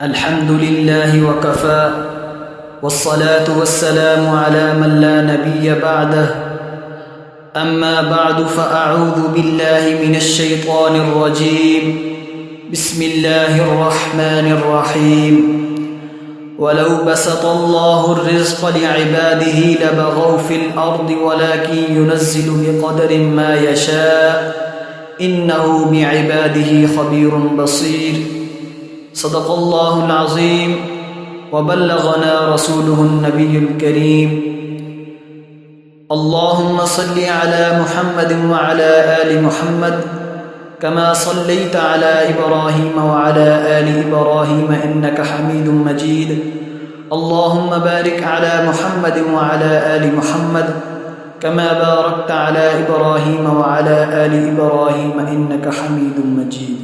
الحمد لله وكفى والصلاة والسلام على من لا نبي بعده أما بعد فأعوذ بالله من الشيطان الرجيم بسم الله الرحمن الرحيم ولو بسط الله الرزق لعباده لبغوا في الأرض ولكن ينزل بقدر ما يشاء إنه بعباده خبير بصير صدق الله العظيم وبلغنا رسوله النبي الكريم اللهم صل على محمد وعلى آل محمد كما صليت على إبراهيم وعلى آل إبراهيم إنك حميد مجيد اللهم بارك على محمد وعلى آل محمد كما باركت على إبراهيم وعلى آل إبراهيم إنك حميد مجيد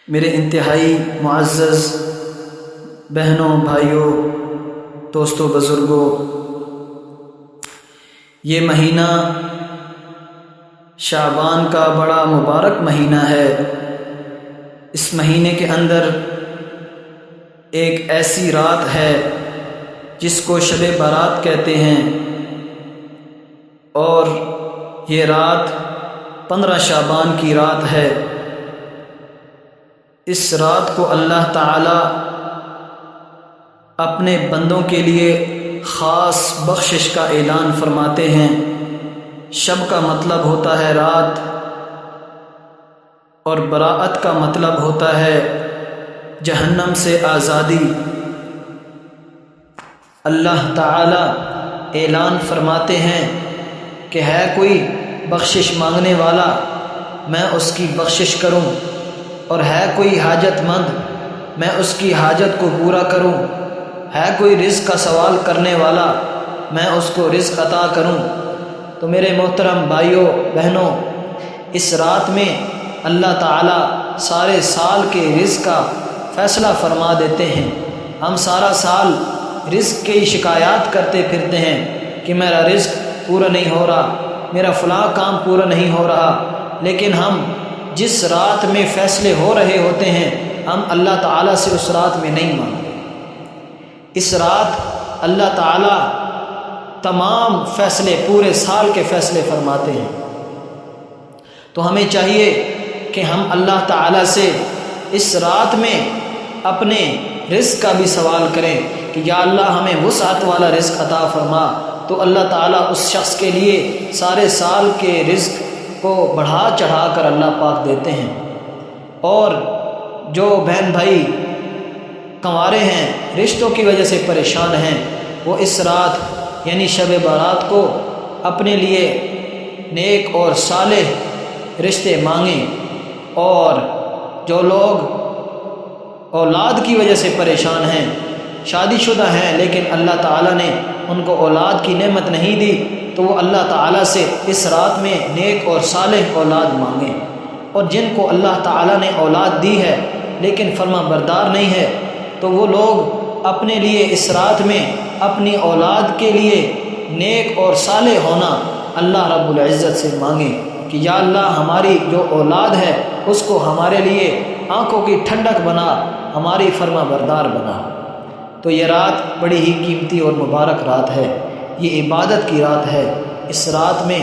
میرے انتہائی معزز بہنوں بھائیوں دوستوں بزرگوں، یہ مہینہ شعبان کا بڑا مبارک مہینہ ہے۔ اس مہینے کے اندر ایک ایسی رات ہے جس کو شب برات کہتے ہیں، اور یہ رات 15 شعبان کی رات ہے۔ اس رات کو اللہ تعالی اپنے بندوں کے لیے خاص بخشش کا اعلان فرماتے ہیں۔ شب کا مطلب ہوتا ہے رات، اور براءت کا مطلب ہوتا ہے جہنم سے آزادی۔ اللہ تعالی اعلان فرماتے ہیں کہ ہے کوئی بخشش مانگنے والا، میں اس کی بخشش کروں، اور ہے کوئی حاجت مند، میں اس کی حاجت کو پورا کروں، ہے کوئی رزق کا سوال کرنے والا، میں اس کو رزق عطا کروں۔ تو میرے محترم بھائیوں بہنوں، اس رات میں اللہ تعالی سارے سال کے رزق کا فیصلہ فرما دیتے ہیں۔ ہم سارا سال رزق کی شکایات کرتے پھرتے ہیں کہ میرا رزق پورا نہیں ہو رہا، میرا فلاں کام پورا نہیں ہو رہا، لیکن ہم جس رات میں فیصلے ہو رہے ہوتے ہیں ہم اللہ تعالیٰ سے اس رات میں نہیں مانگتے۔ اس رات اللہ تعالیٰ تمام فیصلے، پورے سال کے فیصلے فرماتے ہیں۔ تو ہمیں چاہیے کہ ہم اللہ تعالیٰ سے اس رات میں اپنے رزق کا بھی سوال کریں کہ یا اللہ ہمیں وسعت والا رزق عطا فرما۔ تو اللہ تعالیٰ اس شخص کے لیے سارے سال کے رزق کو بڑھا چڑھا کر اللہ پاک دیتے ہیں۔ اور جو بہن بھائی کنوارے ہیں، رشتوں کی وجہ سے پریشان ہیں، وہ اس رات یعنی شب برات کو اپنے لیے نیک اور صالح رشتے مانگیں۔ اور جو لوگ اولاد کی وجہ سے پریشان ہیں، شادی شدہ ہیں لیکن اللہ تعالیٰ نے ان کو اولاد کی نعمت نہیں دی، تو وہ اللہ تعالیٰ سے اس رات میں نیک اور صالح اولاد مانگیں۔ اور جن کو اللہ تعالیٰ نے اولاد دی ہے لیکن فرما بردار نہیں ہے، تو وہ لوگ اپنے لیے اس رات میں اپنی اولاد کے لیے نیک اور صالح ہونا اللہ رب العزت سے مانگیں کہ یا اللہ ہماری جو اولاد ہے اس کو ہمارے لیے آنکھوں کی ٹھنڈک بنا، ہماری فرما بردار بنا۔ تو یہ رات بڑی ہی قیمتی اور مبارک رات ہے، یہ عبادت کی رات ہے۔ اس رات میں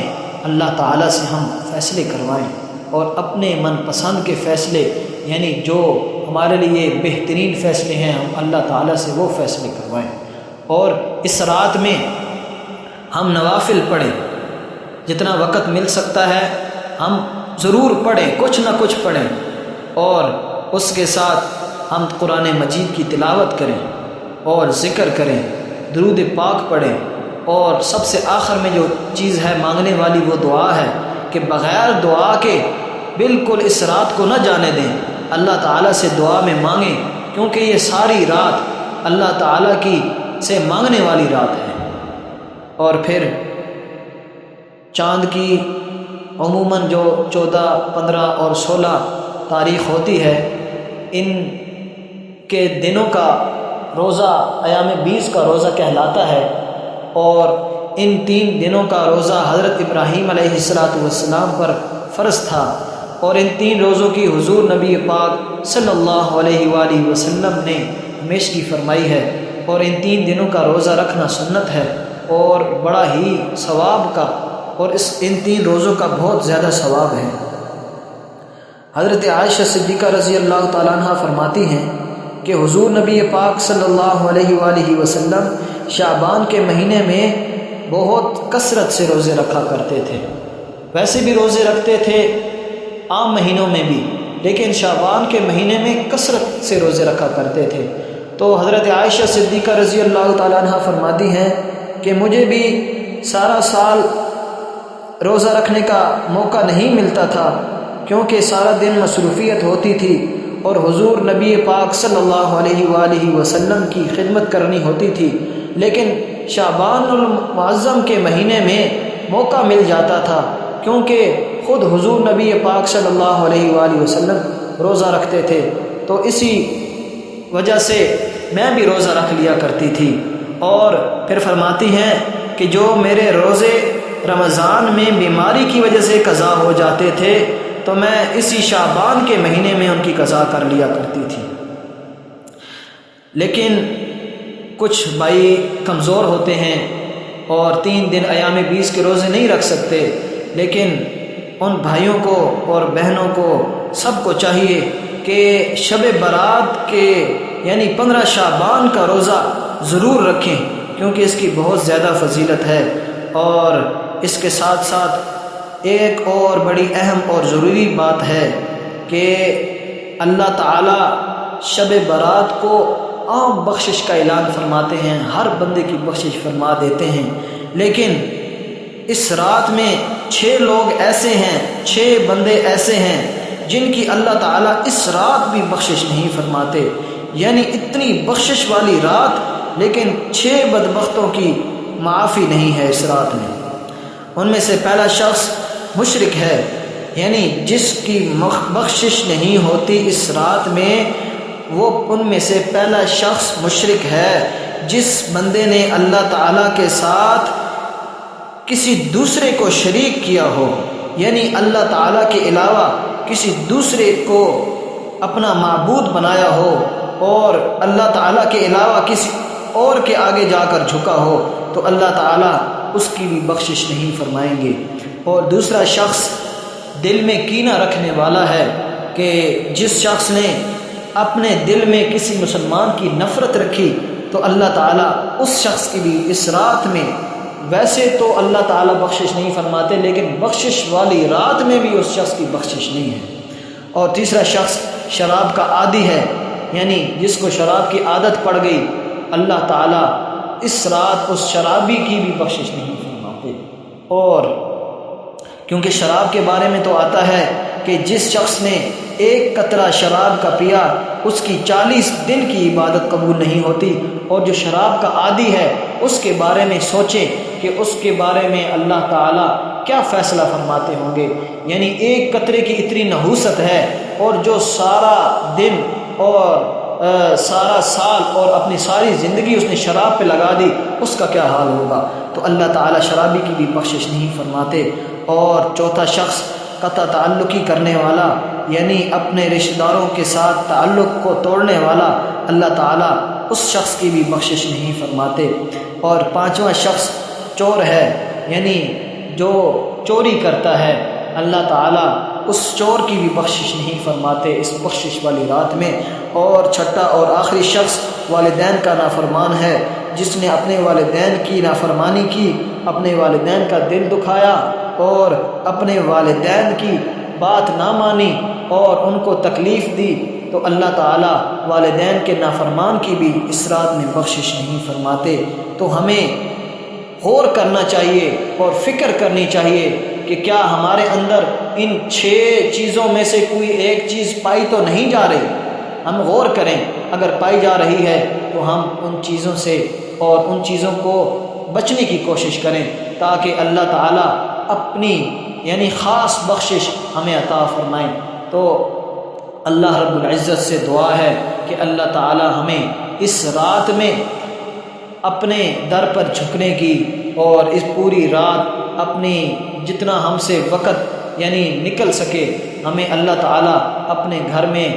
اللہ تعالیٰ سے ہم فیصلے کروائیں، اور اپنے من پسند کے فیصلے یعنی جو ہمارے لیے بہترین فیصلے ہیں ہم اللہ تعالیٰ سے وہ فیصلے کروائیں۔ اور اس رات میں ہم نوافل پڑھیں، جتنا وقت مل سکتا ہے ہم ضرور پڑھیں، کچھ نہ کچھ پڑھیں، اور اس کے ساتھ ہم قرآن مجید کی تلاوت کریں اور ذکر کریں، درود پاک پڑھیں۔ اور سب سے آخر میں جو چیز ہے مانگنے والی وہ دعا ہے کہ بغیر دعا کے بالکل اس رات کو نہ جانے دیں، اللہ تعالیٰ سے دعا میں مانگیں، کیونکہ یہ ساری رات اللہ تعالیٰ کی سے مانگنے والی رات ہے۔ اور پھر چاند کی عموماً جو 14، 15 اور 16 تاریخ ہوتی ہے، ان کے دنوں کا روزہ ایام 20 کا روزہ کہلاتا ہے، اور ان 3 دنوں کا روزہ حضرت ابراہیم علیہ السلام پر فرض تھا، اور ان 3 روزوں کی حضور نبی پاک صلی اللہ علیہ وآلہ وسلم نے ہمیشگی فرمائی ہے، اور ان 3 دنوں کا روزہ رکھنا سنت ہے اور بڑا ہی ثواب کا، اور ان 3 روزوں کا بہت زیادہ ثواب ہے۔ حضرت عائشہ صدیقہ رضی اللہ تعالیٰ عنہ فرماتی ہیں کہ حضور نبی پاک صلی اللہ علیہ وآلہ وسلم شعبان کے مہینے میں بہت کثرت سے روزے رکھا کرتے تھے۔ ویسے بھی روزے رکھتے تھے عام مہینوں میں بھی، لیکن شعبان کے مہینے میں کثرت سے روزے رکھا کرتے تھے۔ تو حضرت عائشہ صدیقہ رضی اللہ تعالیٰ عنہ فرماتی ہیں کہ مجھے بھی سارا سال روزہ رکھنے کا موقع نہیں ملتا تھا، کیونکہ سارا دن مصروفیت ہوتی تھی اور حضور نبی پاک صلی اللہ علیہ وآلہ وسلم کی خدمت کرنی ہوتی تھی، لیکن شعبان المعظم کے مہینے میں موقع مل جاتا تھا، کیونکہ خود حضور نبی پاک صلی اللہ علیہ وآلہ وسلم روزہ رکھتے تھے، تو اسی وجہ سے میں بھی روزہ رکھ لیا کرتی تھی۔ اور پھر فرماتی ہیں کہ جو میرے روزے رمضان میں بیماری کی وجہ سے قضا ہو جاتے تھے تو میں اسی شعبان کے مہینے میں ان کی قضا کر لیا کرتی تھی۔ لیکن کچھ بھائی کمزور ہوتے ہیں اور 3 دن ایام 20 کے روزے نہیں رکھ سکتے، لیکن ان بھائیوں کو اور بہنوں کو سب کو چاہیے کہ شب برات کے یعنی 15 شعبان کا روزہ ضرور رکھیں، کیونکہ اس کی بہت زیادہ فضیلت ہے۔ اور اس کے ساتھ ساتھ ایک اور بڑی اہم اور ضروری بات ہے کہ اللہ تعالی شب برات کو عام بخشش کا اعلان فرماتے ہیں، ہر بندے کی بخشش فرما دیتے ہیں، لیکن اس رات میں 6 لوگ ایسے ہیں، 6 بندے ایسے ہیں جن کی اللہ تعالیٰ اس رات بھی بخشش نہیں فرماتے، یعنی اتنی بخشش والی رات، لیکن 6 بدبختوں کی معافی نہیں ہے اس رات میں۔ ان میں سے پہلا شخص مشرک ہے، یعنی جس کی بخشش نہیں ہوتی اس رات میں، وہ ان میں سے پہلا شخص مشرک ہے جس بندے نے اللہ تعالیٰ کے ساتھ کسی دوسرے کو شریک کیا ہو، یعنی اللہ تعالیٰ کے علاوہ کسی دوسرے کو اپنا معبود بنایا ہو اور اللہ تعالیٰ کے علاوہ کسی اور کے آگے جا کر جھکا ہو، تو اللہ تعالیٰ اس کی بھی بخشش نہیں فرمائیں گے۔ اور دوسرا شخص دل میں کینہ رکھنے والا ہے کہ جس شخص نے اپنے دل میں کسی مسلمان کی نفرت رکھی تو اللہ تعالیٰ اس شخص کی بھی اس رات میں، ویسے تو اللہ تعالیٰ بخشش نہیں فرماتے، لیکن بخشش والی رات میں بھی اس شخص کی بخشش نہیں ہے۔ اور تیسرا شخص شراب کا عادی ہے، یعنی جس کو شراب کی عادت پڑ گئی، اللہ تعالیٰ اس رات اس شرابی کی بھی بخشش نہیں فرماتے۔ اور کیونکہ شراب کے بارے میں تو آتا ہے کہ جس شخص نے 1 قطرہ شراب کا پیا اس کی 40 دن کی عبادت قبول نہیں ہوتی، اور جو شراب کا عادی ہے اس کے بارے میں سوچیں کہ اس کے بارے میں اللہ تعالیٰ کیا فیصلہ فرماتے ہوں گے، یعنی 1 قطرے کی اتنی نحوست ہے، اور جو سارا دن اور سارا سال اور اپنی ساری زندگی اس نے شراب پہ لگا دی، اس کا کیا حال ہوگا۔ تو اللہ تعالیٰ شرابی کی بھی بخشش نہیں فرماتے۔ اور چوتھا شخص قطع تعلقی کرنے والا، یعنی اپنے رشتہ داروں کے ساتھ تعلق کو توڑنے والا، اللہ تعالیٰ اس شخص کی بھی بخشش نہیں فرماتے۔ اور 5واں شخص چور ہے، یعنی جو چوری کرتا ہے، اللہ تعالیٰ اس چور کی بھی بخشش نہیں فرماتے اس بخشش والی رات میں۔ اور چھٹا اور آخری شخص والدین کا نافرمان ہے، جس نے اپنے والدین کی نافرمانی کی، اپنے والدین کا دل دکھایا اور اپنے والدین کی بات نہ مانی اور ان کو تکلیف دی، تو اللہ تعالیٰ والدین کے نافرمان کی بھی اس رات میں بخشش نہیں فرماتے۔ تو ہمیں غور کرنا چاہیے اور فکر کرنی چاہیے کہ کیا ہمارے اندر ان 6 چیزوں میں سے کوئی ایک چیز پائی تو نہیں جا رہی۔ ہم غور کریں، اگر پائی جا رہی ہے تو ہم ان چیزوں سے اور ان چیزوں کو بچنے کی کوشش کریں، تاکہ اللہ تعالیٰ اپنی یعنی خاص بخشش ہمیں عطا فرمائیں۔ تو اللہ رب العزت سے دعا ہے کہ اللہ تعالیٰ ہمیں اس رات میں اپنے در پر جھکنے کی اور اس پوری رات اپنی جتنا ہم سے وقت یعنی نکل سکے، ہمیں اللہ تعالیٰ اپنے گھر میں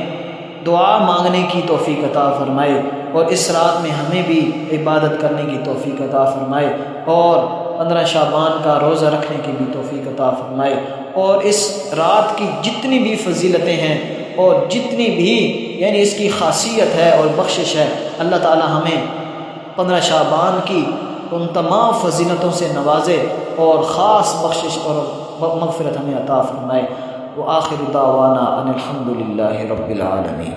دعا مانگنے کی توفیق عطا فرمائے، اور اس رات میں ہمیں بھی عبادت کرنے کی توفیق عطا فرمائے، اور 15 شعبان کا روزہ رکھنے کی بھی توفیق عطا فرمائے، اور اس رات کی جتنی بھی فضیلتیں ہیں اور جتنی بھی یعنی اس کی خاصیت ہے اور بخشش ہے، اللہ تعالی ہمیں 15 شعبان کی ان تمام فضیلتوں سے نوازے اور خاص بخشش اور مغفرت ہمیں عطا فرمائے۔ وآخر دعوانا ان الحمد للہ رب العالمین۔